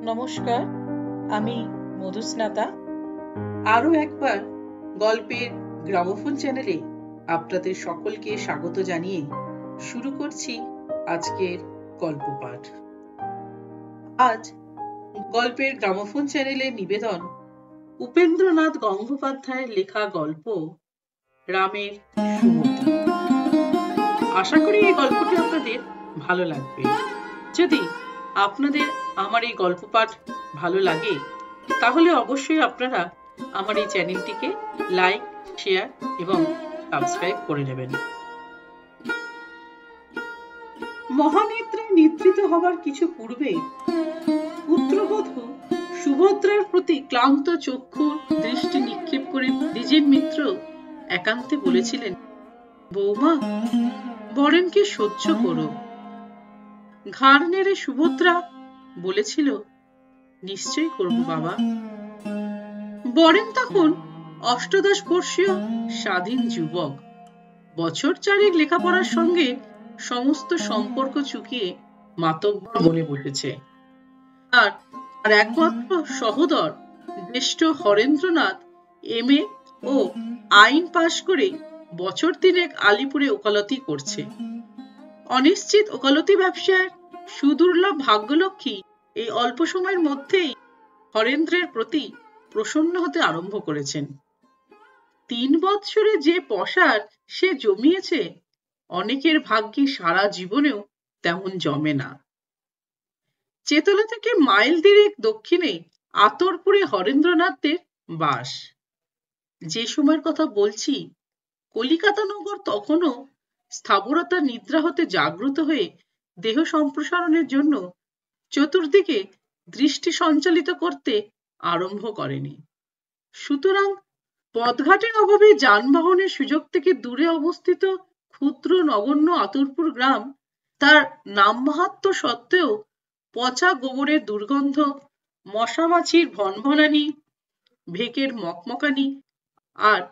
নমস্কার, আমি মধুস্নাতা। আরো একবার গল্পের গ্রামোফোন চ্যানেলে আপনাদের সকলকে স্বাগত জানিয়ে শুরু করছি আজকের গল্প পাঠ। আজ গল্পের গ্রামোফোন চ্যানেলের নিবেদন উপেন্দ্রনাথ গঙ্গোপাধ্যায়ের লেখা গল্প রামের সুমতি। আশা করি এই গল্পটি আপনাদের ভালো লাগবে। যদি আপনাদের আমার এই গল্প পাঠ ভালো লাগে তাহলে অবশ্যই আপনারা আমার এই চ্যানেলটিকে লাইক, শেয়ার এবং সাবস্ক্রাইব করে নেবেন। মহানেত্রে নিদ্রিত হবার কিছু পূর্বে পুত্রবধূ সুভদ্রার প্রতি ক্লান্ত চক্ষু দৃষ্টি নিক্ষেপ করে দ্বিজের মিত্র একান্তে বলেছিলেন, বৌমা, বরেনকে সহ্য করো। ঘাড় নেড়ে সুভদ্রা বলেছিল, নিশ্চয়ই করব বাবা। বরেন তখন অষ্টাদশ বর্ষীয় স্বাধীন যুবক। বছর চারেক লেখাপড়ার সঙ্গে সমস্ত সম্পর্ক চুকিয়ে মাতব্বর বনে বসেছে। আর একমাত্র সহোদর জ্যেষ্ঠ হরেন্দ্রনাথ MA ও আইন পাশ করে বছর তিনেক আলিপুরে ওকালতি করছে। অনিশ্চিত ওকালতি ব্যবসায় সুদুর্লভ ভাগ্যলক্ষ্মী এই অল্প সময়ের মধ্যেই হরেন্দ্রের প্রতি প্রসন্ন হতে আরম্ভ করেছেন। 3 বৎসরে যে পসার সে জমিয়েছে, অনেকের ভাগ্যে সারা জীবনেও তেমন জমে না। চেতলা থেকে মাইল 2 দক্ষিণে আতরপুরে হরেন্দ্রনাথদের বাস। যে সময়ের কথা বলছি, কলিকাতা নগর তখনও স্থাবরতার নিদ্রা হতে জাগ্রত হয়ে দেহ সম্প্রসারণের জন্য চতুর্দিকে দৃষ্টি সঞ্চালিত করতে আরম্ভ করেনি। সুতরাং পথঘাটের অভাবে যানবাহনের সুযোগ থেকে দূরে অবস্থিত ক্ষুদ্র নগণ্য আতরপুর গ্রাম তার নাম মাহাত্ম্য সত্ত্বেও পচা গোবরের দুর্গন্ধ, মশামাছির ভনভনানি, ভেকের মকমকানি আর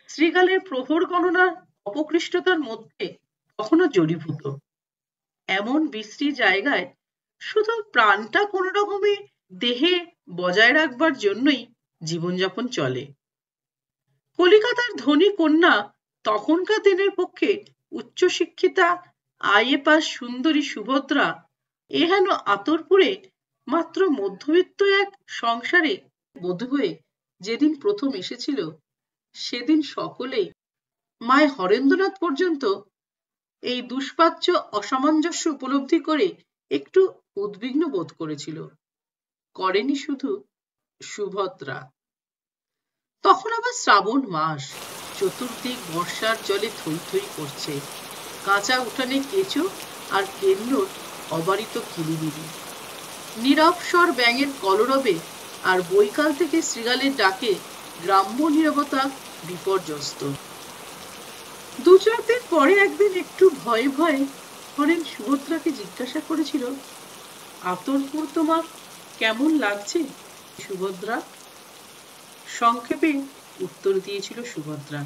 শ্রীগালের প্রহর গণনার অপকৃষ্টতার মধ্যে কখনো জড়ীভূত। এমন বিশ্রী জায়গায় শুধু প্রাণটা কোন রকমে দেহে বজায় রাখবার জন্যই জীবনযাপন চলে। কলিকাতার ধনী কন্যা তখনকার দিনের পক্ষে উচ্চশিক্ষিতা IA পাস সুন্দরী সুভদ্রা এহেন আতরপুরে মাত্র মধ্যবিত্ত এক সংসারে বধূ হয়ে যেদিন প্রথম এসেছিল, সেদিন সকলেই, মায় হরেন্দ্রনাথ পর্যন্ত, এই দুষ্পাচ্য অসামঞ্জস্য উপলব্ধি করে একটু উদ্বিগ্ন বোধ করেছিল। করেনি শুধু সুভদ্রা। তখন আবার শ্রাবণ মাস, চতুর্দিক বর্ষার জলে থই থই করছে। কাঁচা উঠানে কেঁচো আর কেন্দ্রর অবারিত কিলিবিলি, নীরবস্বর ব্যাঙের কলরবে আর বৈকাল থেকে শ্রীগালের ডাকে গ্রাম্য নীরবতা বিপর্যস্ত। 2-4 দিন পরে একদিন একটু ভয়ে ভয়ে হরেন সুভদ্রাকে জিজ্ঞাসা করেছিল, আতরপুর তোমার কেমন লাগছে সুভদ্রা? সংক্ষেপে উত্তর দিয়েছিল সুভদ্রা,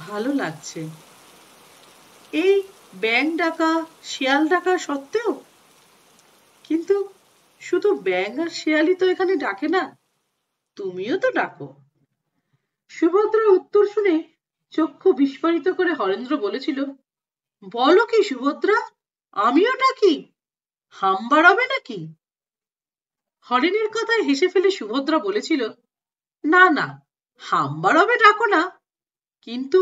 ভালো লাগছে। এই ব্যাঙ ডাকা, শিয়াল ডাকা সত্ত্বেও? কিন্তু শুধু ব্যাঙ আর শিয়ালই তো এখানে ডাকে না, তুমিও তো ডাকো। সুভদ্রার উত্তর শুনে চক্ষু বিস্ফারিত করে হরেন্দ্র বলেছিল, বলো কি সুভদ্রা, আমিও ডাকি? হাম বাড়াবে নাকি? হরেনের কথায় হেসে ফেলে সুভদ্রা বলেছিল, না না, হাম বাড়াবে ডাকো না, কিন্তু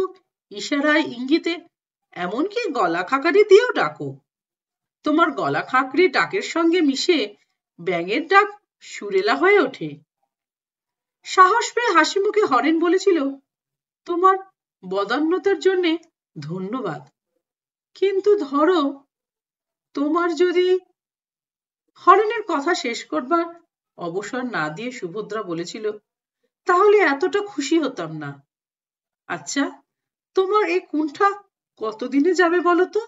ইশারায় ইঙ্গিতে, এমনকি গলা খাকারি দিয়েও ডাকো। তোমার গলা খাকরি ডাকের সঙ্গে মিশে ব্যাঙের ডাক সুরেলা হয়ে ওঠে। সাহস পেয়ে হাসি মুখে হরেন বলেছিল, তোমার বদান্যতার জন্যে ধন্যবাদ, কিন্তু ধরো তোমার যদি। হরেনের কথা শেষ করবার অবসর না দিয়ে সুভদ্রা বলেছিল, তাহলে এতটা খুশি হতাম না। আচ্ছা, তোমার এই কুণ্ঠা কতদিনে যাবে বলো তো?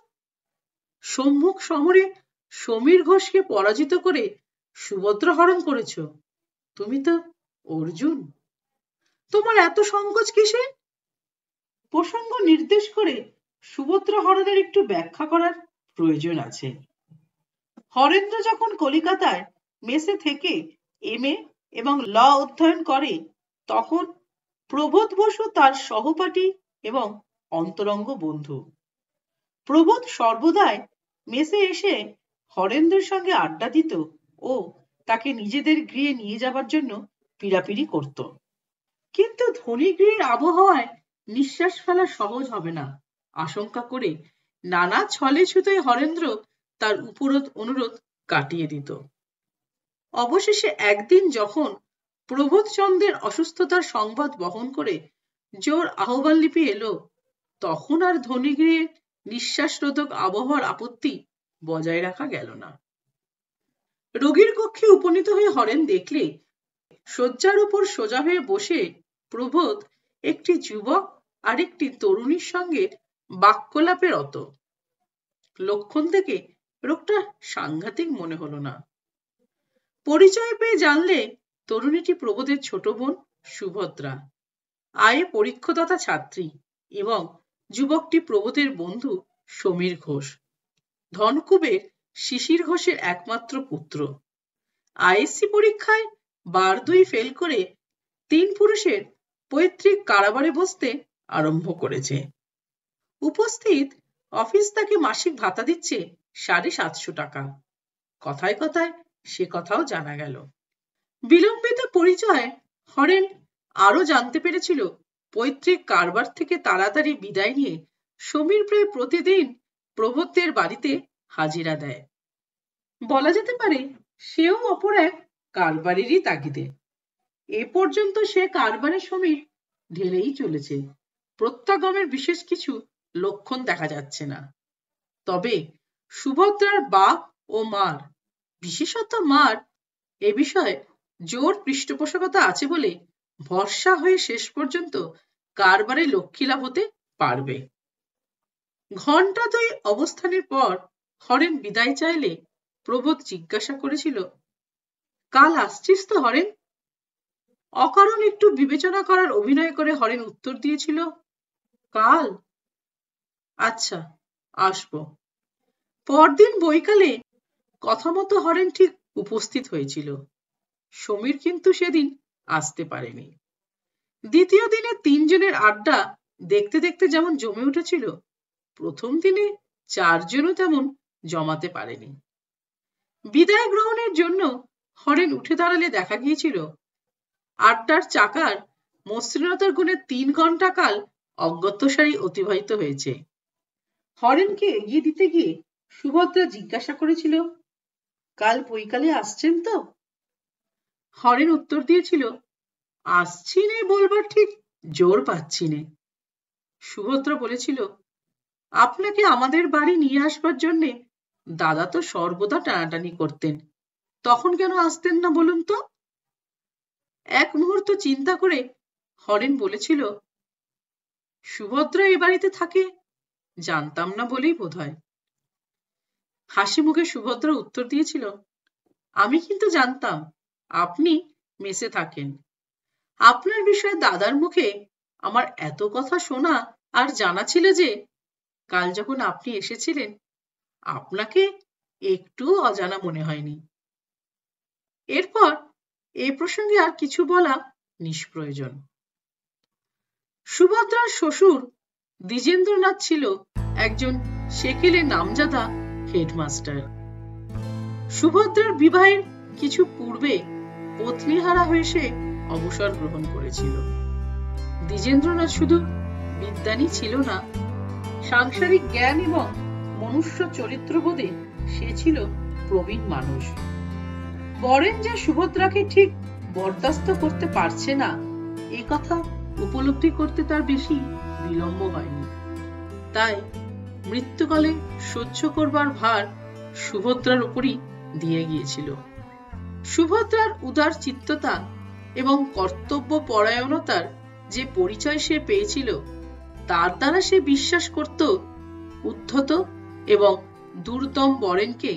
সম্মুখ সমরে সমীর ঘোষকে পরাজিত করে সুভদ্রা হরণ করেছ, তুমি তো অর্জুন। তোমার এত সংকোচ কিসে? প্রসঙ্গ নির্দেশ করে সুভদ্রা হরণের একটু ব্যাখ্যা করার প্রয়োজন আছে। হরেন্দ্র যখন কলিকাতায় মেসে থেকে MA এবং ল অধ্যয়ন করে, তখন প্রবোধ বসু তার সহপাঠী এবং অন্তরঙ্গ বন্ধু। প্রবোধ সর্বদাই মেসে এসে হরেন্দ্রের সঙ্গে আড্ডা দিত ও তাকে নিজেদের গৃহে নিয়ে যাবার জন্য পীড়াপিড়ি করত। কিন্তু ধনী গৃহের আবহাওয়ায় নিঃশ্বাস ফেলা সহজ হবে না আশঙ্কা করে নানা ছলে ছুতোয় হরেন্দ্র তার উপরোধ অনুরোধ কাটিয়ে দিত। অবশেষে একদিন যখন প্রবোধচন্দ্রের অসুস্থতার সংবাদ বহন করে জোর আহ্বান লিপি এলো, তখন আর ধনী গৃহের নিঃশ্বাসরোধক আবহাওয়ার আপত্তি বজায় রাখা গেল না। রোগীর কক্ষে উপনীত হয়ে হরেন দেখলে শয্যার উপর সোজা হয়ে বসে প্রবোধ একটি যুবক আর একটি তরুণীর সঙ্গে বাক্যলাপে রত। লক্ষণ থেকে রোগটা সাংঘাতিক মনে হলো না। পরিচয় পেয়ে জানলে তরুণীটি প্রবোধের ছোট বোন সুভদ্রা, আয়ে পরীক্ষাদাতা ছাত্রী, এবং যুবকটি প্রবোধের বন্ধু সমীর ঘোষ, ধনকুবের শিশির ঘোষের একমাত্র পুত্র। ISC পরীক্ষায় 12 ফেল করে 3 পুরুষের পৈতৃক কারাবারে বসতে আরম্ভ করেছে। উপস্থিত অফিস তাকে মাসিক ভাতা দিচ্ছে 750 টাকা। কথায় কথায় সে কথাও জানা গেল। বিলম্বিত পরিচয় হরেন আরো জানতে পেরেছিল পৈতৃক কারবার থেকে তাড়াতাড়ি বিদায় নিয়ে সমীর প্রায় প্রতিদিন প্রবোধদের বাড়িতে হাজিরা দেয়। বলা যেতে পারে সেও অপর এক কারবারেরই তাগিদে। এ পর্যন্ত সে কারবারে সমীর ঢেলেই চলেছে। প্রত্যাগমের বিশেষ কিছু লক্ষণ দেখা যাচ্ছে না। তবে সুভদ্রার বাপ ও মার, বিশেষত মার, এ বিষয়ে জোর পৃষ্ঠপোষকতা আছে বলে ভরসা হয়ে শেষ পর্যন্ত কারবারে লক্ষ্মী লাভ হতে পারবে। ঘণ্টা 2 অবস্থানের পর হরেন বিদায় চাইলে প্রবোধ জিজ্ঞাসা করেছিল, কাল আসছিস তো হরেন? অকারণ একটু বিবেচনা করার অভিনয় করে হরেন উত্তর দিয়েছিল, কাল? আচ্ছা, আসবো। পরদিন বৈকালে কথা মতো হরেন ঠিক উপস্থিত হয়েছিল। সমীর কিন্তু সেদিন আসতে পারেনি। দ্বিতীয় দিনে 3 জনের আড্ডা দেখতে দেখতে যেমন জমে উঠেছিল, প্রথম দিনে 4 জনও তেমন জমাতে পারেনি। বিদায় গ্রহণের জন্য হরেন উঠে দাঁড়ালে দেখা গিয়েছিল আড্ডার চাকার মসৃণতার গুণে 3 ঘন্টা কাল অজ্ঞাতসারি অতিবাহিত হয়েছে। হরেনকে এগিয়ে দিতে গিয়ে সুভদ্রা জিজ্ঞাসা করেছিল, কাল বৈকালে আসছেন তো? হরেন উত্তর দিয়েছিল, আসছি নে বলবার ঠিক জোর পাচ্ছি নে। সুভদ্রা বলেছিল, আপনাকে আমাদের বাড়ি নিয়ে আসবার জন্যে দাদা তো সর্বদা টানাটানি করতেন, তখন কেন আসতেন না বলুন তো? এক মুহূর্ত চিন্তা করে হরেন বলেছিল, সুভদ্রা এই বাড়িতে থাকে জানতাম না বলেই বোধহয়। হাসি মুখে সুভদ্রা উত্তর দিয়েছিল, আমি কিন্তু জানতাম আপনি মেসে থাকেন। আপনার বিষয়ে দাদার মুখে আমার এত কথা শোনা আর জানা ছিল যে কাল যখন আপনি এসেছিলেন আপনাকে একটু অজানা মনে হয়নি। এরপর এই প্রসঙ্গে আর কিছু বলা নিষ্প্রয়োজন। সুভদ্রার শ্বশুর দ্বিজেন্দ্রনাথ ছিল একজন সেকেলে নামজাদা হেডমাস্টার। সুভদ্রার বিবাহের কিছু পূর্বে পত্নীহারা হয়ে সে অবসর গ্রহণ করেছিল। দ্বিজেন্দ্রনাথ শুধু বিদ্বানই ছিল না, সাংসারিক জ্ঞান এবং মনুষ্য চরিত্রবোধে সে ছিল প্রবীণ মানুষ। বরেন যে সুভদ্রাকে ঠিক বরদাস্ত করতে পারছে না, এ কথা উপলব্ধি করতে তার বেশি বিলম্ব হয়নি। তাই মৃত্যুকালে সহ্য করবার ভার সুভদ্রার উপরই দিয়ে গিয়েছিল। সুভদ্রার উদার চিত্ততা এবং কর্তব্য পরায়ণতার যে পরিচয় সে পেয়েছিল, তার দ্বারা সে বিশ্বাস করত উদ্ধত এবং দুর্দম বরেনকে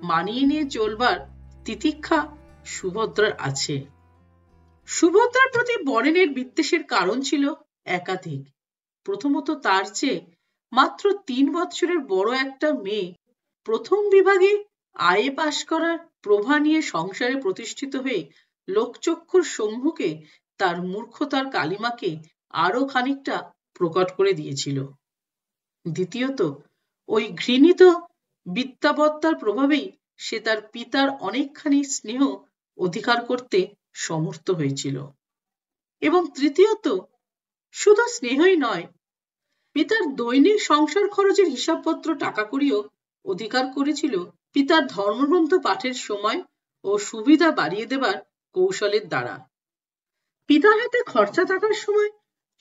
মানিয়ে নিয়ে চলবার তিতিক্ষা সুভদ্রার আছে। সুভদ্রার প্রতি বরেনের বিদ্বেষের কারণ ছিল একাধিক। প্রথমত, তার চেয়ে মাত্র 3 বৎসরের বড় একটা মেয়ে প্রথম বিভাগে আইএ পাশ করার প্রভা নিয়ে সংসারে প্রতিষ্ঠিত হয়ে লোকচক্ষুর সম্মুখে তার মূর্খতার কালিমাকে আরো খানিকটা প্রকট করে দিয়েছিল। দ্বিতীয়ত, ওই ঘৃণিত বিদ্যাবত্তার প্রভাবেই সে তার পিতার অনেকখানি স্নেহ অধিকার করতে সমর্থ হয়েছিল। এবং তৃতীয়ত, শুধু স্নেহই নয়, পিতার দৈনিক সংসার খরচের হিসাবপত্র টাকা করিও অধিকার করেছিল পিতার ধর্মগ্রন্থ পাঠের সময় ও সুবিধা বাড়িয়ে দেবার কৌশলের দ্বারা। পিতার হাতে খরচা থাকার সময়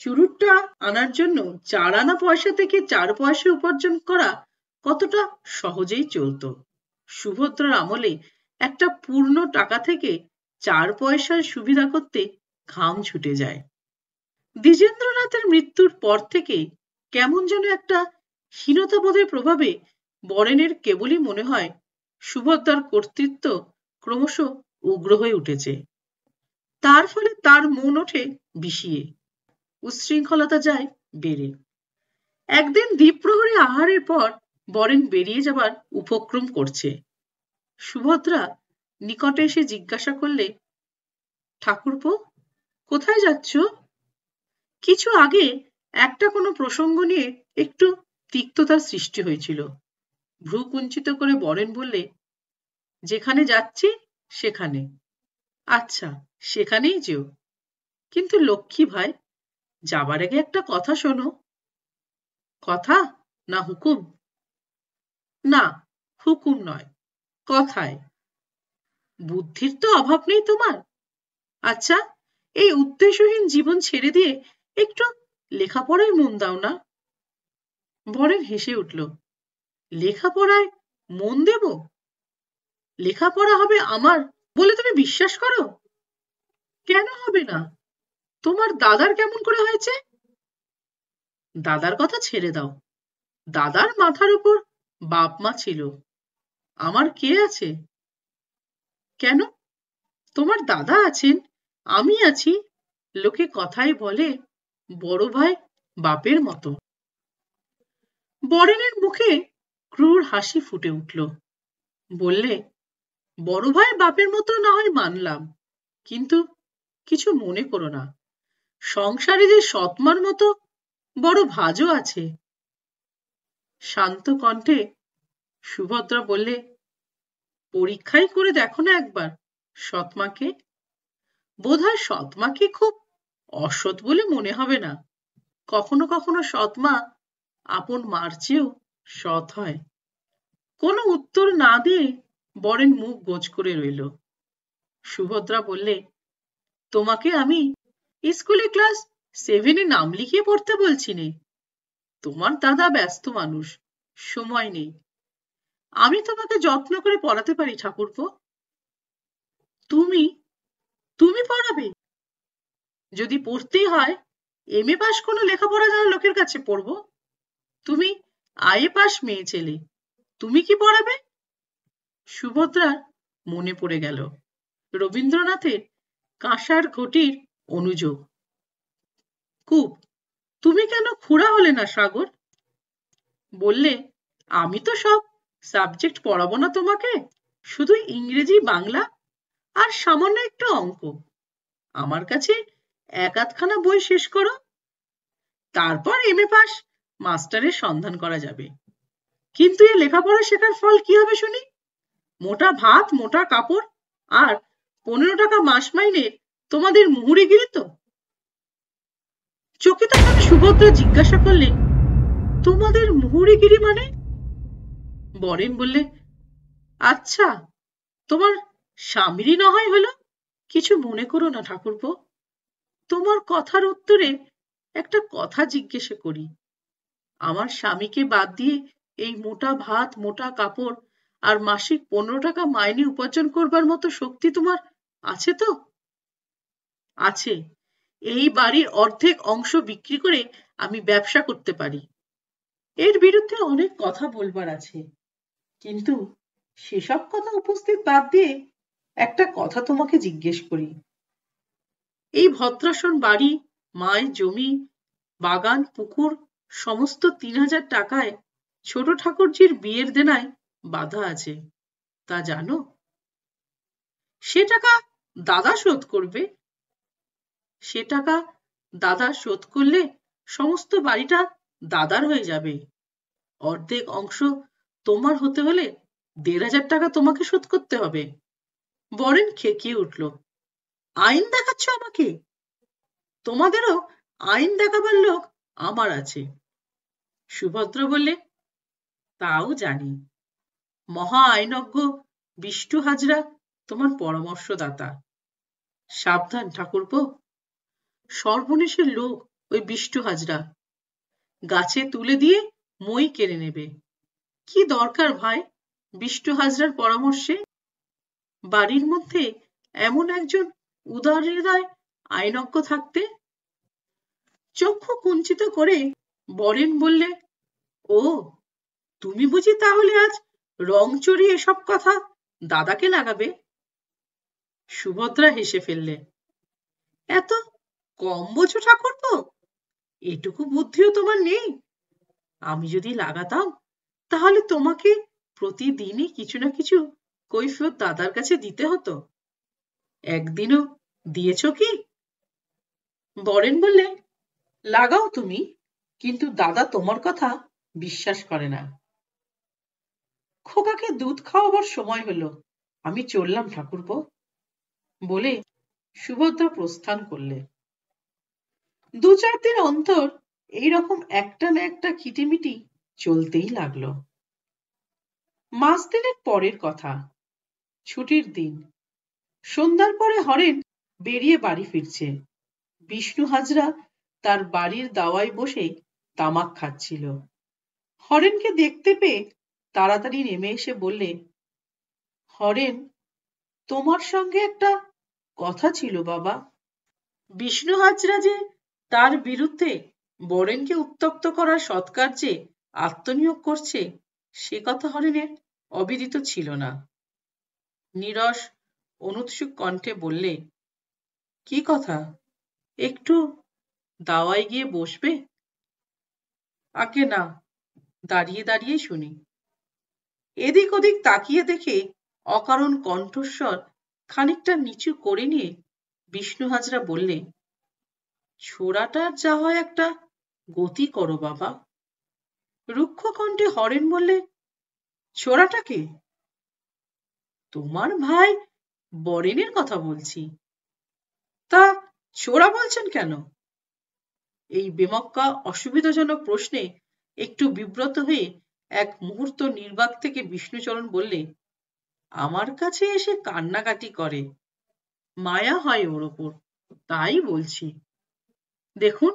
চুরুটটা আনার জন্য 4 আনা পয়সা থেকে 4 পয়সা উপার্জন করা কতটা সহজেই চলত। সুভদ্রার আমলে একটা পূর্ণ টাকা থেকে 4 পয়সার সুবিধা করতে ঘাম ছুটে যায়। দ্বিজেন্দ্রনাথের মৃত্যুর পর থেকে কেমন যেন একটা হীনতাবোধের প্রভাবে বরেনের কেবলই মনে হয় সুভদ্রার কর্তৃত্ব ক্রমশ উগ্র হয়ে উঠেছে। তার ফলে তার মন ওঠে বিষিয়ে, উচ্ছৃঙ্খলতা যায় বেড়ে। একদিন দ্বীপ্রহরী আহারের পর বরেন বেরিয়ে যাবার উপক্রম করছে। সুভদ্রা নিকটে এসে জিজ্ঞাসা করলে, ঠাকুরপো, কোথায় যাচ্ছ? কিছু আগে একটা কোনো প্রসঙ্গ নিয়ে একটু তিক্ততার সৃষ্টি হয়েছিল। ভ্রু কুঞ্চিত করে বরেন বললে, যেখানে যাচ্ছি সেখানে। আচ্ছা, সেখানেই যেও, কিন্তু লক্ষ্মী ভাই, যাবার আগে একটা কথা শোনো। কথা না হুকুম? না, হুকুম নয়, কথায়। বুদ্ধির তো অভাব নেই তোমার। আচ্ছা, এই উদ্দেশ্যহীন জীবন ছেড়ে দিয়ে একটু লেখাপড়ায় মন দাও না। বরেন হেসে উঠল। লেখাপড়ায় মন দেব? লেখাপড়া হবে আমার বলে তুমি বিশ্বাস করো? কেন হবে না? তোমার দাদার কেমন করে হয়েছে? দাদার কথা ছেড়ে দাও। দাদার মাথার উপর বাপ মা ছিল, আমার কে আছে? কেন? তোমার দাদা আছেন, আমি আছি। লোকে কথায় বলে বড় ভাই বাপের মতো। বরেনের মুখে ক্রূর হাসি ফুটে উঠল। বললে, বড় ভাই বাপের মতো না হয় মানলাম, কিন্তু কিছু মনে করো না, সংসারে যে সৎমার মতো বড় ভাজও আছে। শান্ত কণ্ঠে সুভদ্রা বললে, পরীক্ষাই করে দেখো না একবার সৎমাকে। বোধহয় সৎমাকে খুব অসৎ বলে মনে হবে না। কখনো কখনো সৎমা আপন মার চেয়েও সৎ হয়। কোনো উত্তর না দিয়ে বরেন মুখ গোঁজ করে রইল। সুভদ্রা বললে, তোমাকে আমি স্কুলে ক্লাস 7-এ নাম লিখিয়ে পড়তে বলছি নে। তোমার দাদা ব্যস্ত মানুষ, সময় নেই। আমি তোমাকে যত্ন করে পড়াতে পারি ঠাকুরপো। তুমি তুমি পড়াবে? যদি পড়তেই হয় এমএ পাস কোনো লেখাপড়া জানা লোকের কাছে পড়বো? তুমি আইএ পাস মেয়ে ছেলে, তুমি কি পড়াবে? সুভদ্রার মনে পড়ে গেল রবীন্দ্রনাথের কাঁসার ঘটির অনুযোগ। খুব, তুমি কেন খুড়া হলে না সাগর? বললে, আমি তো সব সাবজেক্ট পড়াবো না তোমাকে, শুধু ইংরেজি বাংলা আর সামান্য একটু অঙ্ক। আমার কাছে 1-8খানা বই শেষ করো, তারপর এমএ পাস মাস্টারের সন্ধান করা যাবে। কিন্তু এ লেখাপড়া শেখার ফল কি হবে শুনি? মোটা ভাত, মোটা কাপড় আর 15 টাকা মাস মাইনে তোমাদের মুহুরিগিরি তো। চকিত ভাবে সুভদ্রা জিজ্ঞাসা করলে, তোমাদের মুহুরিগিরি মানে? বরেন বললে, আচ্ছা, তোমার স্বামীরই না হয় হলো। কিছু মনে করো না ঠাকুরপো, তোমার কথার উত্তরে একটা কথা জিজ্ঞেস করি। আমার স্বামীকে বাদ দিয়ে এই মোটা ভাত, মোটা কাপড় আর মাসিক 15 টাকা মাইনে উপার্জন করবার মতো শক্তি তোমার আছে তো? আছে। এই বাড়ির অর্ধেক অংশ বিক্রি করে আমি ব্যবসা করতে পারি। এর বিরুদ্ধে অনেক কথা বলবার আছে, কিন্তু সেসব কথা উপস্থিত বাদ দিয়ে একটা কথা তোমাকে জিজ্ঞেস করি। এই ভদ্রাসন বাড়ি, মায়ের জমি, বাগান, পুকুর সমস্ত 3000 টাকায় ছোট ঠাকুরজির বিয়ের দেনায় বাধা আছে, তা জানো? সে টাকা দাদা শোধ করবে। সে টাকা দাদা শোধ করলে সমস্ত বাড়িটা দাদার হয়ে যাবে। অর্ধেক অংশ তোমার হতে হলে ১,৫০০ টাকা তোমাকে শোধ করতে হবে। বরেন খেকিয়ে উঠল। আইন দেখাচ্ছ আমাকে? তোমাদেরও আইন দেখাবার লোক আমার আছে। সুভদ্রা বললে, তাও জানি। মহা আইনজ্ঞ বিষ্টু হাজরা তোমার পরামর্শদাতা। সাবধান ঠাকুরপো, সর্বনেশের লোক ওই বিষ্টু হাজরা। গাছে তুলে দিয়ে মই কেড়ে নেবে। কি দরকার ভাই বিষ্টু হাজরার পরামর্শে? বাড়ির মধ্যে এমন একজন উদার হৃদয় আইনজ্ঞ থাকতে। চক্ষু কুঞ্চিত করে বরেন বললে, ও তুমি বুঝি তাহলে আজ রং চড়িয়ে এসব কথা দাদাকে লাগাবে? সুভদ্রা হেসে ফেললে। এত কম বোঝো ঠাকুরপো? এটুকু বুদ্ধিও তোমার নেই? আমি যদি লাগাতাম তাহলে তোমাকে প্রতিদিনই কিছু না কিছু কৈফিয়ত দাদার কাছে দিতে হতো। একদিনও দিয়েছ কি? বরেন বললে, লাগাও তুমি, কিন্তু দাদা তোমার কথা বিশ্বাস করে না। খোকাকে দুধ খাওয়াবার সময় হলো, আমি চললাম ঠাকুরপো বলে সুভদ্রা প্রস্থান করলে। ২-৪ দিন অন্তর এইরকম একটা না একটা খিটিমিটি চলতেই লাগলো। মাস দিনের পরের কথা, ছুটির দিন। সন্ধ্যার পরে হরেন বেরিয়ে বাড়ি ফিরছে। বিষ্ণু হাজরা তার বাড়ির দাওয়ায় বসে তামাক খাচ্ছিল। হরেনকে দেখতে পেয়ে তাড়াতাড়ি নেমে এসে বললে, হরেন, তোমার সঙ্গে একটা কথা ছিল বাবা। বিষ্ণু হাজরা যে তার বিরুদ্ধে বরেনকে উত্তপ্ত করার সৎকার্যে আত্মনিয়োগ করছে সে কথা হরেনের অবিদিত ছিল না। নীরস অনুৎসুক কণ্ঠে বললে, কি কথা? একটু দাওয়ায় গিয়ে বসবে? আগে না, দাঁড়িয়ে দাঁড়িয়ে শুনি। এদিক ওদিক তাকিয়ে দেখে অকারণ কণ্ঠস্বর খানিকটা নিচু করে নিয়ে বিষ্ণু হাজরা বললে, ছোড়াটার যা হয় একটা গতি করো বাবা। রুক্ষ কণ্ঠে হরেন বললে, ছোড়াটাকে? তোমার ভাই বরেনের কথা বলছি। তা ছোড়া বলছেন কেন? এই বেমক্কা অসুবিধাজনক প্রশ্নে একটু বিব্রত হয়ে এক মুহূর্ত নির্বাক থেকে বিষ্ণুচরণ বললে, আমার কাছে এসে কান্নাকাটি করে, মায়া হয় ওর ওপর, তাই বলছি। দেখুন,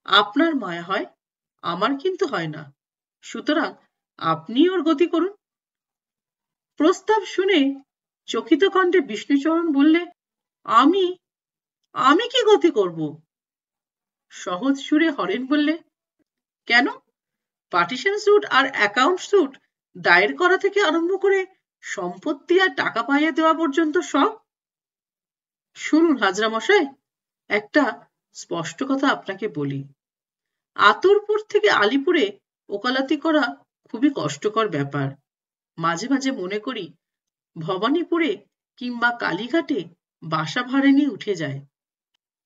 আপনার মায়া হয়, আমার কিন্তু হয় না, সুতরাং আপনি ওর গতি করুন। প্রস্তাব শুনে চকিত কণ্ঠে বিষ্ণুচরণ বললে, আমি আমি কি গতি করব? সহজ সুরে হরেন বললে, কেন? পার্টিশন স্যুট আর অ্যাকাউন্ট স্যুট দায়ের করা থেকে আরম্ভ করে সম্পত্তি আর টাকা পাইয়ে দেওয়া পর্যন্ত সব। শুনুন হাজরা মশাই, একটা স্পষ্ট কথা আপনাকে বলি। আতরপুর থেকে আলিপুরে ওকালতি করা খুবই কষ্টকর ব্যাপার। মাঝে মাঝে মনে করি ভবানীপুরে কিংবা কালীঘাটে বাসা ভাড়ে নিয়ে উঠে যায়।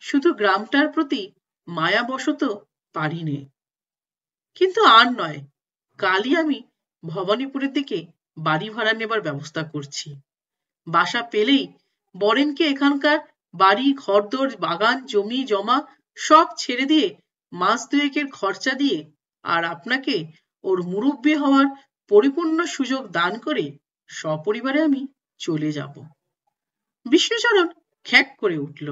শুধু গ্রামটার প্রতি মায়াবশত পারি নে। কিন্তু আর নয়, কালই আমি ভবানীপুরের দিকে বাড়ি ভাড়া নেবার ব্যবস্থা করছি। বাসা পেলেই বরেনকে এখানকার বাড়ি ঘরদোর বাগান জমি জমা সব ছেড়ে দিয়ে মাস দুয়েকের খরচা দিয়ে আর আপনাকে ওর মুরব্বী হওয়ার পরিপূর্ণ সুযোগ দান করে সপরিবারে আমি চলে যাব। বিষ্ণুচরণ খ্যাক করে উঠল,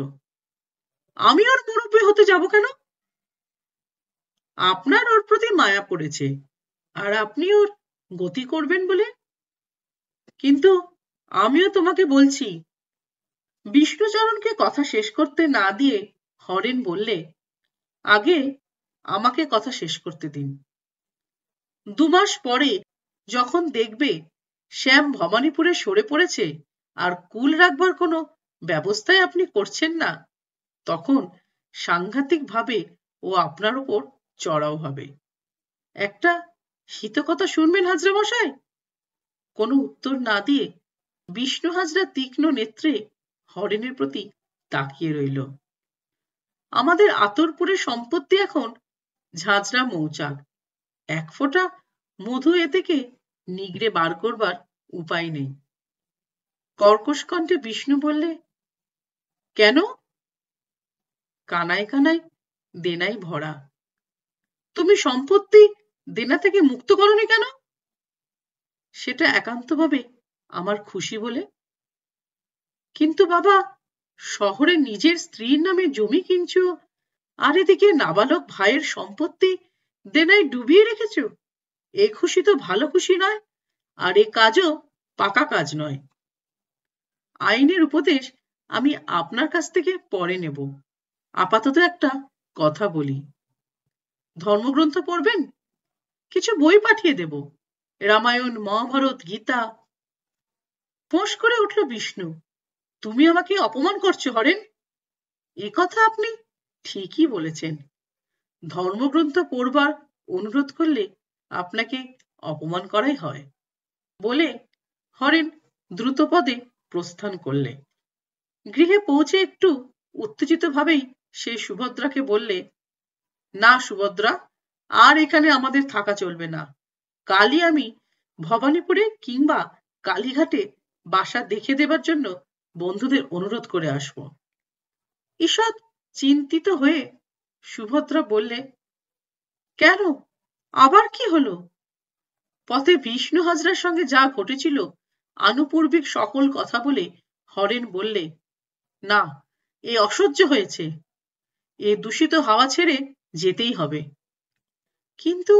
আমি ওর মুরব্বী হতে যাব কেন? আপনার ওর প্রতি মায়া পড়েছে আর আপনি ওর গতি করবেন বলে। কিন্তু আমিও তোমাকে বলছি। বিষ্ণুচরণকে কথা শেষ করতে না দিয়ে হরেন বললে, আগে আমাকে কথা শেষ করতে দিন। ২ মাস পরে যখন দেখবে শ্যাম ভবানীপুরে সরে পড়েছে আর কুল রাখবার কোনো ব্যবস্থাই আপনি করছেন না, তখন সাংঘাতিক ভাবে ও আপনার উপর চড়াও হবে। একটা হিত কথা শুনবেন হাজরা মশাই? কোনো উত্তর না দিয়ে বিষ্ণু হাজরা তীক্ষ্ণ নেত্রে হরেনের প্রতি তাকিয়ে রইল। আমাদের আতরপুরের সম্পত্তি এখন ঝাঁঝরা মৌচাক, এক ফোঁটা মধু এ থেকে নিগড়ে বার করবার উপায় নেই। কর্কশ কণ্ঠে বিষ্ণু বললে, কেন? কানায় কানায় দেনাই ভরা। তুমি সম্পত্তি দেনা থেকে মুক্ত করনি কেন? সেটা একান্তভাবে আমার খুশি বলে। কিন্তু বাবা, শহরে নিজের স্ত্রীর নামে জমি কিনছো, আর এদিকে নাবালক ভাইয়ের সম্পত্তি দেনায় ডুবিয়ে রেখেছ। এ খুশি তো ভালো খুশি নয়, আর এ কাজও পাকা কাজ নয়। আইনের উপদেশ আমি আপনার কাছ থেকে পরে নেব। আপাতত একটা কথা বলি। ধর্মগ্রন্থ পড়বেন? কিছু বই পাঠিয়ে দেব, রামায়ণ, মহাভারত, গীতা। ফোঁস করে উঠল বিষ্ণু, তুমি আমাকে অপমান করছো হরেন। এ কথা আপনি ঠিকই বলেছেন। ধর্মগ্রন্থ পড়বার অনুরোধ করলে আপনাকে অপমান করাই হয় বলে হরেন দ্রুত পদে প্রস্থান করলে। গৃহে পৌঁছে একটু উত্তেজিত ভাবেই সে সুভদ্রাকে বললে, না সুভদ্রা, আর এখানে আমাদের থাকা চলবে না। কালই আমি ভবানীপুরে কিংবা কালীঘাটে বাসা দেখে দেবার জন্য বন্ধুদের অনুরোধ করে আসব। ঈষৎ চিন্তিত হয়ে সুভদ্রা বললে, কেন, আবার কি হলো? পথে বিষ্ণু হাজরার সঙ্গে যা ঘটেছিল আনুপূর্বিক সকল কথা বলে হরেন বললে, না, এ অসহ্য হয়েছে। এ দূষিত হাওয়া ছেড়ে যেতেই হবে। কিন্তু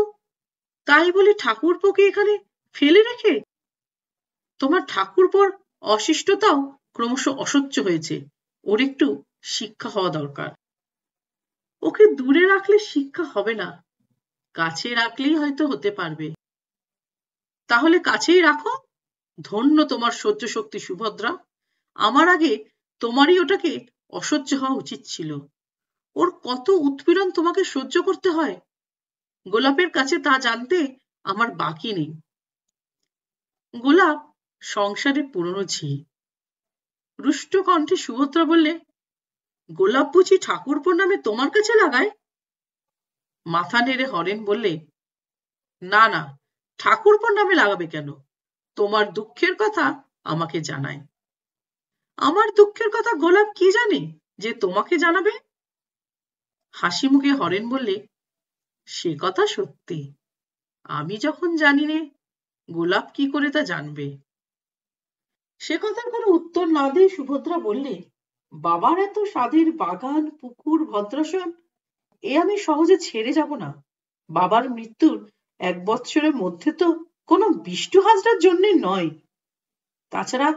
তাই বলে ঠাকুরপোকে এখানে ফেলে রেখে? তোমার ঠাকুরপোর অশিষ্টতাও ক্রমশ অসহ্য হয়েছে, ওর একটু শিক্ষা হওয়া দরকার। ওকে দূরে রাখলে শিক্ষা হবে না, কাছে রাখলেই হয়তো হতে পারবে। তাহলে কাছেই রাখো। ধন্য তোমার সহ্য শক্তি সুভদ্রা। আমার আগে তোমারই ওটাকে অসহ্য হওয়া উচিত ছিল। ওর কত উৎপীড়ন তোমাকে সহ্য করতে হয়, গোলাপের কাছে তা জানতে আমার বাকি নেই। গোলাপ সংসারে পুরনো ঝি। রুষ্ট কণ্ঠে সুভদ্রা বললে, গোলাপ বুঝি ঠাকুরপোর নামে তোমার কাছে লাগায়? মাথা নেড়ে হরেন বললে, না না, ঠাকুরপোর নামে লাগাবে কেন? তোমার দুঃখের কথা আমাকে জানায়। আমার দুঃখের কথা গোলাপ কি জানে যে তোমাকে জানাবে? হাসি মুখে হরেন বললে, সে কথা সত্যি। আমি যখন জানি নে, গোলাপ কি করে তা জানবে? সে কথার কোনো উত্তর না দিয়ে সুভদ্রা বললে, বাবার এত স্বাদের বাগান, পুকুর, ভদ্রাসন, এ আমি সহজে ছেড়ে যাব না। বাবার মৃত্যুর 1 বৎসরের মধ্যে তো কোনো বিষ্টু হাজরার জন্যে নয়। তাছাড়া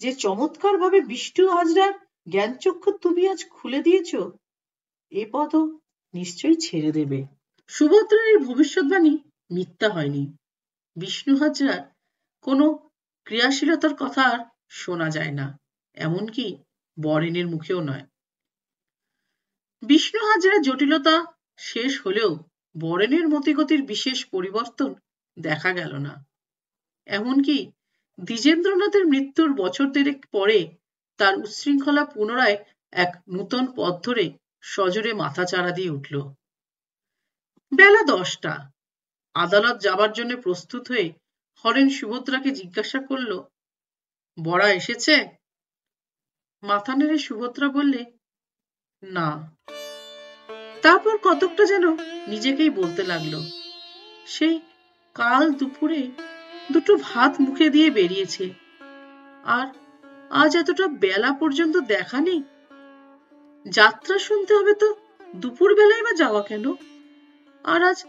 যে চমৎকার ভাবে বিষ্টু হাজরার জ্ঞানচক্ষু তুমি আজ খুলে দিয়েছ, এ পদও নিশ্চয়ই ছেড়ে দেবে। সুভদ্রার এই ভবিষ্যৎবাণী মিথ্যা হয়নি। বিষ্ণু হাজরার কোনো ক্রিয়াশীলতার কথা আর শোনা যায় না, এমনকি বরেনের মুখেও নয়। বিষ্ণু হাজরার জটিলতা শেষ হলেও বরেনের মতিগতির বিশেষ পরিবর্তন দেখা গেল না। এমনকি দ্বিজেন্দ্রনাথের মৃত্যুর বছর দেড়েক পরে তার উচ্ছৃঙ্খলা পুনরায় এক নূতন পথ ধরে সজোরে মাথাচাড়া দিয়ে উঠল। বেলা 10টা। আদালত যাবার জন্য প্রস্তুত হয়ে হরেন সুভদ্রাকে জিজ্ঞাসা করল, বড়া এসেছে? মাথা নেড়ে সুভদ্রা বললে, না। তারপর কতকটা যেন নিজেকেই বলতে লাগলো, সেই কাল দুপুরে দুটো ভাত মুখে দিয়ে বেরিয়েছে, আর আজ এতটা বেলা পর্যন্ত দেখা নেই। যাত্রা শুনতে হবে তো দুপুর বেলায় বা যাওয়া কেন? আর আজ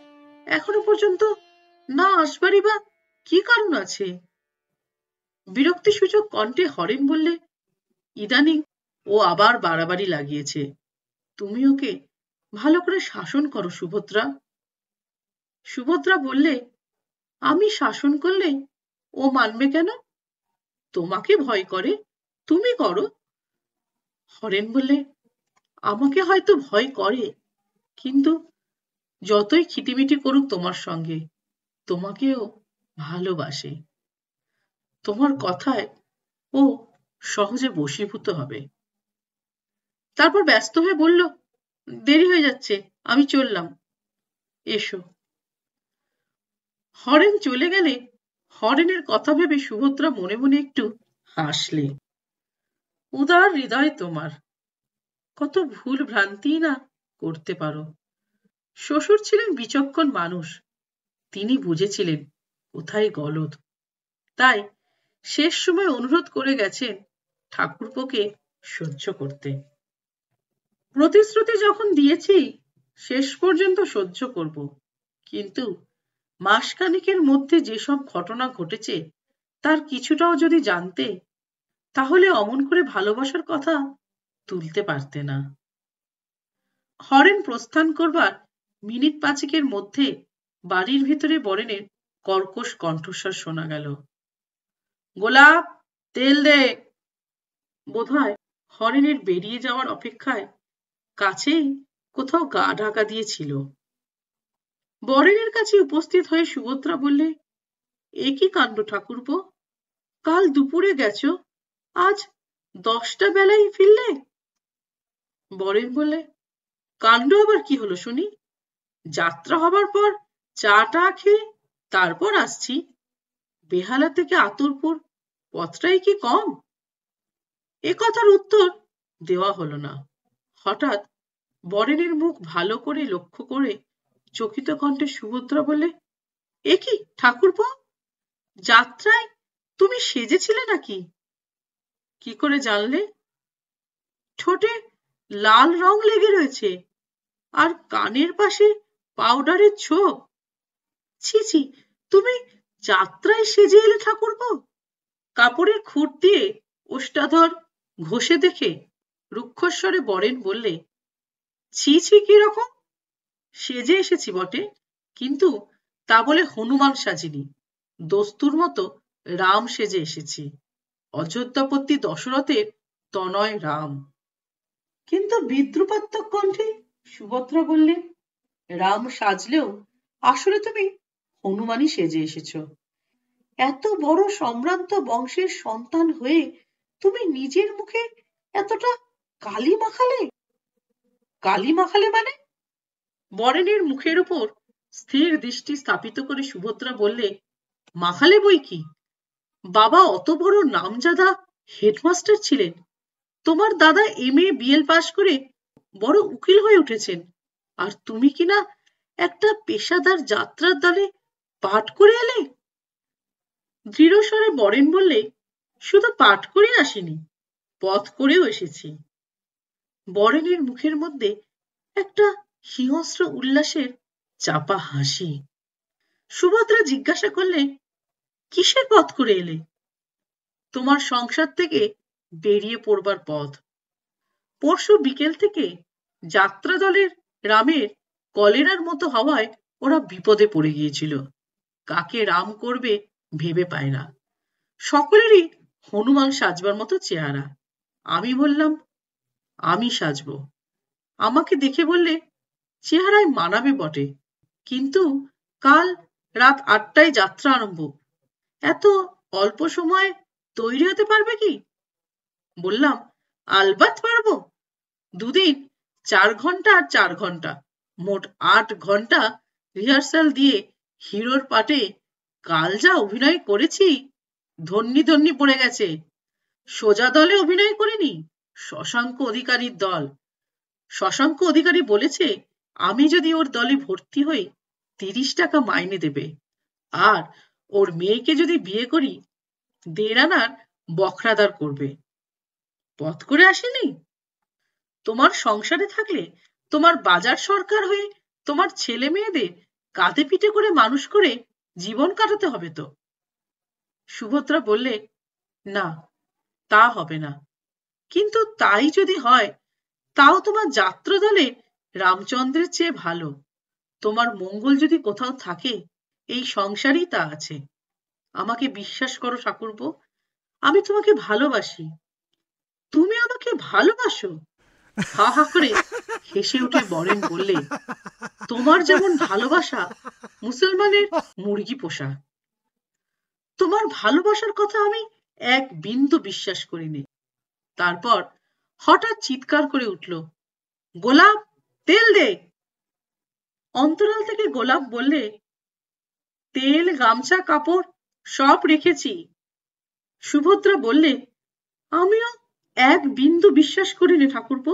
এখনো পর্যন্ত না আসবারই বা কি কারণ আছে? বিরক্তিসূচক কণ্ঠে হরেন বললে, ইদানিং ও আবার বাড়াবাড়ি লাগিয়েছে। তুমি ওকে ভালো করে শাসন করো সুভদ্রা। সুভদ্রা বললে, আমি শাসন করলে ও মানবে কেন? তোমাকে ভয় করে, তুমি করো। হরেন বললে, আমাকে হয়তো ভয় করে, কিন্তু যতই খিটিমিটি করুক তোমার সঙ্গে, তোমাকেও ভালোবাসে। তোমার কথায় ও সহজে বশীভূত হবে। তারপর ব্যস্ত হয়ে বলল, দেরি হয়ে যাচ্ছে, আমি চললাম, এসো। হরেন চলে গেলে হরেনের কথা ভেবে সুভদ্রা মনে মনে একটু হাসলে। উদার হৃদয় তোমার, কত ভুল ভ্রান্তি না করতে পারো। শ্বশুর ছিলেন বিচক্ষণ মানুষ, তিনি বুঝেছিলেন কোথায় গলদ, তাই শেষ সময় অনুরোধ করে গেছেন ঠাকুরপোকে সহ্য করতে। প্রতিশ্রুতি যখন দিয়েছি শেষ পর্যন্ত সহ্য করব, কিন্তু মাসখানেকের মধ্যে যেসব ঘটনা ঘটেছে তার কিছুটাও যদি জানতে, তাহলে অমন করে ভালোবাসার কথা তুলতে পারতে না। হরেন প্রস্থান করবার মিনিট পাঁচেকের মধ্যে বাড়ির ভিতরে বরেনের কর্কশ কণ্ঠস্বর শোনা গেল, গোলাপ, তেল দে। বোধহয় হরেনের বেরিয়ে যাওয়ার অপেক্ষায় কাছেই কোথাও গা ঢাকা দিয়েছিল। বরেনের কাছে উপস্থিত হয়ে সুভদ্রা বললে, এ কি কাণ্ড ঠাকুরপো, কাল দুপুরে গেছো, আজ 10টা বেলায় ফিরলে? বরেন বললে, কাণ্ড আবার কি হলো শুনি? যাত্রা হবার পর চা টা খেয়ে তারপর আসছি। বেহালা থেকে আতুরপুর পথটাই কি কম? এ কথার উত্তর দেওয়া হলো না। হঠাৎ বরেনের মুখ ভালো করে লক্ষ্য করে চকিত কণ্ঠে সুভদ্রা বলে, এ কি ঠাকুরপো, যাত্রায় তুমি সেজেছিলে নাকি? কি করে জানলে? ঠোঁটে লাল রং লেগে রয়েছে, আর কানের পাশে পাউডারের ছোপ। ছি ছি, তুমি যাত্রায় সেজে এলে ঠাকুরপো? কাপড়ের খুঁট দিয়ে ওষ্ঠাধর ঘষে দেখে রুক্ষস্বরে বরেন বললে, ছি ছি, কিরকম? সেজে এসেছি বটে, কিন্তু তা বলে হনুমান সাজিনি, দস্তুর মতো রাম সেজে এসেছি, অযোধ্যাপতি দশরথের তনয় রাম। কিন্তু বিদ্রুপাত্মক কণ্ঠে সুভদ্রা বললে, রাম সাজলেও আসলে তুমি হনুমানই সেজে এসেছ। এত বড় সম্ভ্রান্ত বংশের সন্তান হয়ে তুমি নিজের মুখে এতটা কালি মাখালে? কালি মাখালে মানে? বরেনের মুখের উপর স্থির দৃষ্টি স্থাপিত করে সুভদ্রা বললে, মাখালে বই কি, বাবা অত বড় নামজাদা হেডমাস্টার ছিলেন, তোমার দাদা MA BL পাশ করে বড় উকিল হয়ে উঠেছেন, আর তুমি কিনা একটা পেশাদার যাত্রার দলে পাঠ করে এলে। দৃঢ় স্বরে বরেন বললে, শুধু পাঠ করে আসিনি, পথ করেও এসেছি। বরেনের মুখের মধ্যে একটা হিংস্র উল্লাসের চাপা হাসি। সুভদ্রা জিজ্ঞাসা করলে, কিসের পথ করে এলে? তোমার সংসার থেকে বেরিয়ে পড়বার পথ। পরশু বিকেল থেকে যাত্রা দলের রামের কলেরার মতো হওয়ায় ওরা বিপদে পড়ে গিয়েছিল, কাকে রাম করবে ভেবে পায় না। সকলেরই হনুমান সাজবার মতো চেহারা। আমি বললাম, আমি সাজবো। আমাকে দেখে বললে, চেহারায় মানাবে বটে, কিন্তু কাল রাত 8টায় যাত্রা আরম্ভ, এত অল্প সময় তৈরি হতে পারবে কি? বললাম, আলবাত পারবো। দুদিন 4 ঘন্টা আর 4 ঘন্টা, মোট 8 ঘন্টা রিহার্সাল দিয়ে হিরোর পাটে কাল যা অভিনয় করেছি, ধন্যি ধন্যি পড়ে গেছে। সোজা দলে অভিনয় করিনি, শশাঙ্ক অধিকারীর দল। শশাঙ্ক অধিকারী বলেছে, আমি যদি ওর দলে ভর্তি হই 30 টাকা মাইনে দেবে, আর ওর মেয়েকে যদি বিয়ে করি 1.5 আনার বখরাদার করবে। পথ করে আসেনি? তোমার সংসারে থাকলে তোমার বাজার সরকার হয়ে তোমার ছেলে মেয়েদের কাঁধে পিঠে করে মানুষ করে জীবন কাটাতে হবে তো। সুভদ্রা বললে, না, তা হবে না, কিন্তু তাই যদি হয়, তাও তোমার যাত্রা দলে রামচন্দ্রের চেয়ে ভালো। তোমার মঙ্গল যদি কোথাও থাকে, এই সংসারেই তা আছে। আমাকে বিশ্বাস করো ঠাকুরপো, আমি তোমাকে ভালোবাসি। তুমি আমাকে ভালোবাসো? হা হা করে হেসে উঠে বরেন বললে, তোমার যেমন ভালোবাসা মুসলমানের মুরগি পোষা। তোমার ভালোবাসার কথা আমি এক বিন্দু বিশ্বাস করিনি। তারপর হঠাৎ চিৎকার করে উঠল, গোলাপ, তেল দে। অন্তরাল থেকে গোলাপ বললে, তেল, গামছা, কাপড় সব রেখেছি। সুভদ্রা বললে, আমিও এক বিন্দু বিশ্বাস করিনি ঠাকুরপো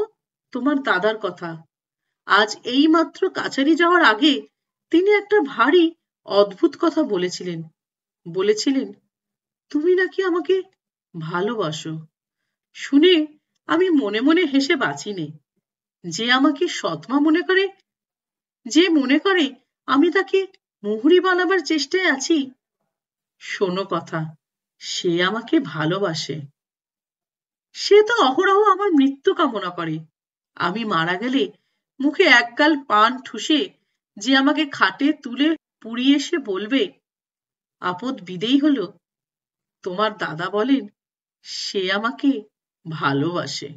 তোমার দাদার কথা। আজ এই মাত্র কাছারি যাওয়ার আগে তিনি একটা ভারী অদ্ভুত কথা বলেছিলেন। বলেছিলেন, তুমি নাকি আমাকে ভালোবাসো। শুনে আমি মনে মনে হেসে বাঁচিনি। যে আমাকে সৎমা মনে করে, যে মনে করে আমি তাকে মুহুরি বানাবার চেষ্টায় আছি, শোনো কথা, সে আমাকে ভালোবাসে। সে তো অহরহ আমার মৃত্যু কামনা করে। আমি মারা গেলে মুখে একগাল পান ঠুসে যে আমাকে খাটে তুলে পুড়িয়ে এসে বলবে, আপদ বিদেই হলো, তোমার দাদা বলেন সে আমাকে ভালোবাসে।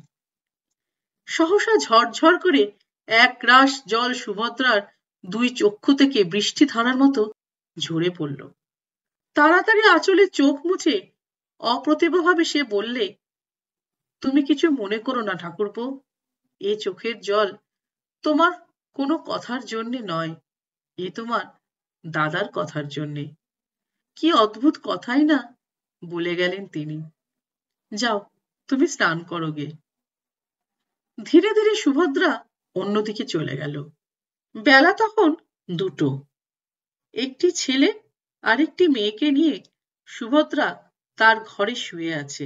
সহসা ঝরঝর করে এক রাশ জল সুভদ্রার দুই চক্ষু থেকে বৃষ্টি ধারার মতো ঝরে পড়ল। তাড়াতাড়ি আঁচলে চোখ মুছে অপ্রতিভভাবে সে বললে, তুমি কিছু মনে করো না ঠাকুরপো, এ চোখের জল তোমার কোনো কথার জন্যে নয়, এ তোমার দাদার কথার জন্যে। কি অদ্ভুত কথাই না বলে গেলেন তিনি। যাও, তুমি স্নান করো গে। ধীরে ধীরে সুভদ্রা অন্যদিকে চলে গেল। বেলা তখন 2টো। একটি ছেলে আর একটি মেয়েকে নিয়ে সুভদ্রা তার ঘরে শুয়ে আছে।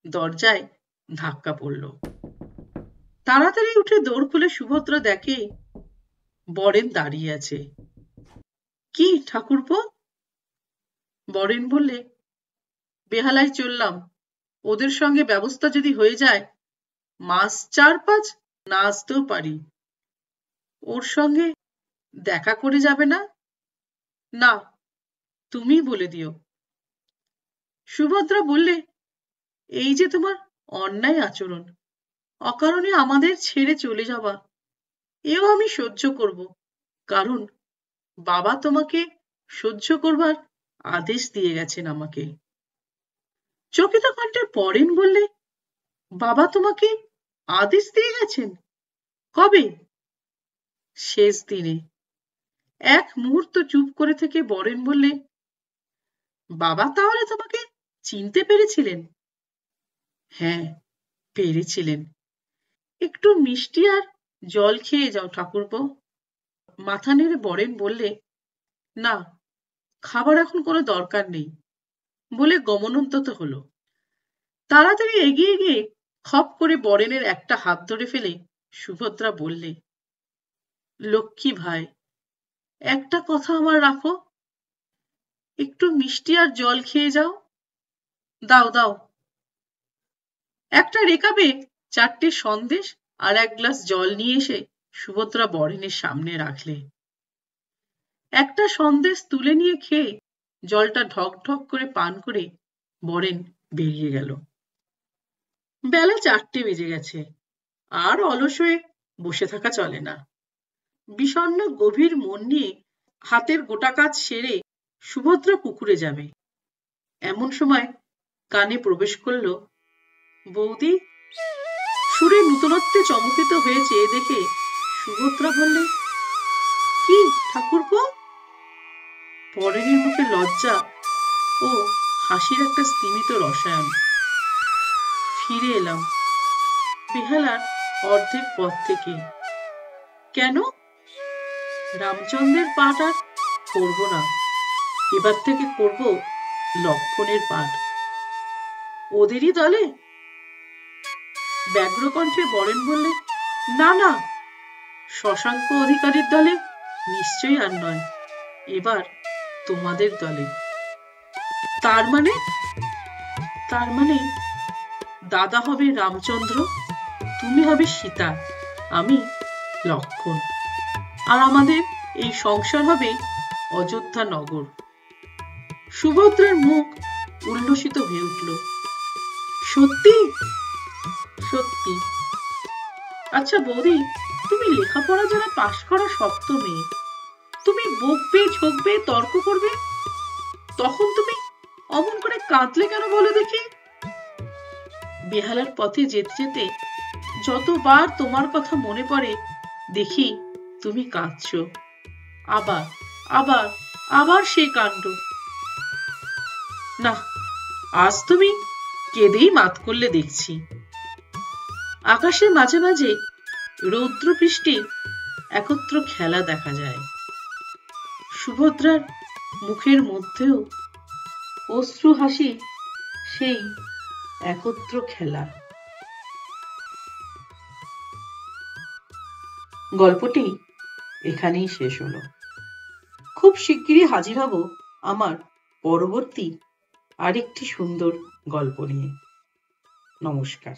দরজায় ধাক্কা পড়ল। তাড়াতাড়ি উঠে দৌড় খুলে সুভদ্রা দেখে বরেন দাঁড়িয়ে আছে। কি ঠাকুরপো? বরেন বললে, বেহালায় চললাম, ওদের সঙ্গে ব্যবস্থা যদি হয়ে যায়, মাস 4-5 না আসতেও পারি। ওর সঙ্গে দেখা করে যাবে না? না, তুমি বলে দিও। সুভদ্রা বললে, এই যে তোমার অন্যায় আচরণ, অকারণে আমাদের ছেড়ে চলে যাওয়া, এও আমি সহ্য করব, কারণ বাবা তোমাকে সহ্য করবার আদেশ দিয়ে গেছেন আমাকে। চকিত কণ্ঠে পরেন বললে, বাবা তোমাকে আদেশ দিয়ে গেছেন? কবে? শেষ দিনে। এক মুহূর্ত চুপ করে থেকে বরেন বললে, বাবা তাহলে তোমাকে চিনতে পেরেছিলেন? হ্যাঁ, পেরেছিলেন। একটু মিষ্টি আর জল খেয়ে যাও ঠাকুরপো। মাথা নেড়ে বরেন বললে, না, খাবার এখন কোনো দরকার নেই, বলে গমনোদ্যত হলো। তাড়াতাড়ি এগিয়ে গিয়ে খপ করে বরেনের একটা হাত ধরে ফেলে সুভদ্রা বললে, লক্ষ্মী ভাই, একটা কথা আমার রাখো, একটু মিষ্টি আর জল খেয়ে যাও। দাও দাও। একটা রেকাবে 4টে সন্দেশ আর 1 গ্লাস জল নিয়ে এসে সুভদ্রা বরেনের সামনে রাখলে। একটা সন্দেশ তুলে নিয়ে খেয়ে জলটা ঢক ঢক করে পান করে বরেন বেরিয়ে গেল। বেলা 4টে বেজে গেছে। আর অলস হয়ে বসে থাকা চলে না। বিষণ্ণ গভীর মন নিয়ে হাতের গোটা কাজ সেরে সুভদ্রা পুকুরে যাবে। এমন সময় কানে প্রবেশ করলো, বৌদি। সুরে নূতনত্বে চমকিত হয়ে চেয়ে দেখে সুভদ্রা বললে, কি ঠাকুরপো? পরেনের মুখে লজ্জা ও হাসির একটা স্তিমিত রসায়ন। ফিরে এলাম বেহালার অর্ধেক পথ থেকে। কেন? রামচন্দ্রের পাঠ আর করব না, এবার থেকে করব লক্ষণের পাঠ। ওদেরই দলে? ব্যগ্রকণ্ঠে বরেন বললে, না না, শশাঙ্ক অধিকারীর দলে নিশ্চয়ই আর নয়, এবার তোমাদের দলে। তার মানে? তার মানে দাদা হবে রামচন্দ্র, তুমি হবে সীতা, আমি লক্ষণ, আর আমাদের এই সংসার হবে অযোধ্যা নগর। সুভদ্রার মুখ উল্লসিত হয়ে উঠল। সত্যি? সত্যি। আচ্ছা বৌদি, তুমি লেখাপড়া যারা পাশ করা শক্ত মেয়ে, তুমি বকবে, ঝোঁকবে, তর্ক করবে, তখন তুমি অমন করে কাঁদলে কেন বলো দেখি? বেহালার পথে যেতে যেতে যতবার তোমার কথা মনে পড়ে দেখি তুমি কাঁদছো। আবার আবার আবার সেই কাণ্ড। না, আজ তুমি কেঁদেই মাত করলে দেখছি। আকাশের মাঝে মাঝে রৌদ্র বৃষ্টির একত্র খেলা দেখা যায়। সুভদ্রার মুখের মধ্যেও অশ্রু হাসি সেই একত্র খেলা। গল্পটি এখানেই শেষ হলো। খুব শিগগিরই হাজির হব আমার পরবর্তী আরেকটি সুন্দর গল্প নিয়ে। নমস্কার।